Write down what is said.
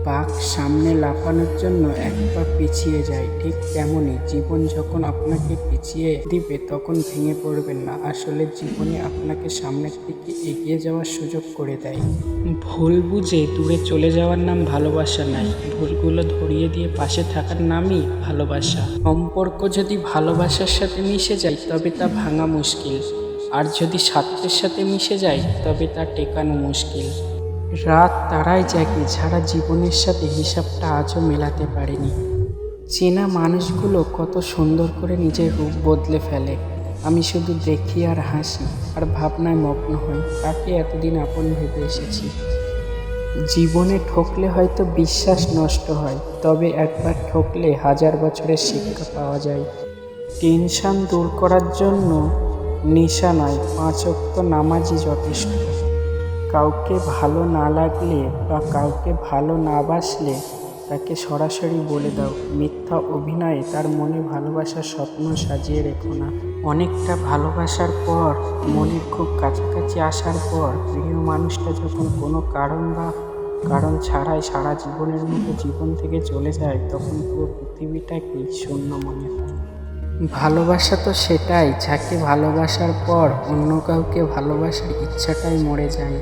বাঘ সামনে লাফানোর জন্য এক পা পিছিয়ে যায়, ঠিক তেমনই জীবন যখন আপনাকে পিছিয়ে দিবে তখন ভেঙে পড়বেন না। আসলে জীবনে আপনাকে সামনের দিকে এগিয়ে যাওয়ার সুযোগ করে দেয়। ভুল বুঝে দূরে চলে যাওয়ার নাম ভালোবাসা নয়, ভুলগুলো ধরিয়ে দিয়ে পাশে থাকার নামই ভালোবাসা। সম্পর্ক যদি ভালোবাসার সাথে মিশে যায় তবে তা ভাঙা মুশকিল, আর যদি স্বার্থের সাথে মিশে যায় তবে তা টেকানো মুশকিল। রাত তারাই জাগে যারা জীবনের সাথে হিসাবটা আজও মেলাতে পারেনি। চেনা মানুষগুলো কত সুন্দর করে নিজের রূপ বদলে ফেলে। আমি শুধু দেখি আর হাসি, আর ভাবনায় মগ্ন হই তাকে এতদিন আপন ভেবে এসেছি। জীবনে ঠকলে হয়তো বিশ্বাস নষ্ট হয়, তবে একবার ঠকলে হাজার বছরের শিক্ষা পাওয়া যায়। টেনশন দূর করার জন্য নেশা নয়, 5 ওয়াক্ত নামাজই যথেষ্ট। কাউকে ভালো না লাগলে বা কাউকে ভালো না বাসলে তাকে সরাসরি বলে দাও। মিথ্যা অভিনয়ে তার মনে ভালোবাসার স্বপ্ন সাজিয়ে রেখো না। অনেকটা ভালোবাসার পর, মনের খুব কাছাকাছি আসার পর, প্রিয় মানুষটা যখন কোনো কারণ ছাড়াই সারা জীবনের মতো জীবন থেকে চলে যায়, তখন পুরো পৃথিবীটাকেই শূন্য মনে হয়। ভালোবাসা তো সেটাই, যাকে ভালোবাসার পর অন্য কাউকে ভালোবাসার ইচ্ছাটাই মরে যায়।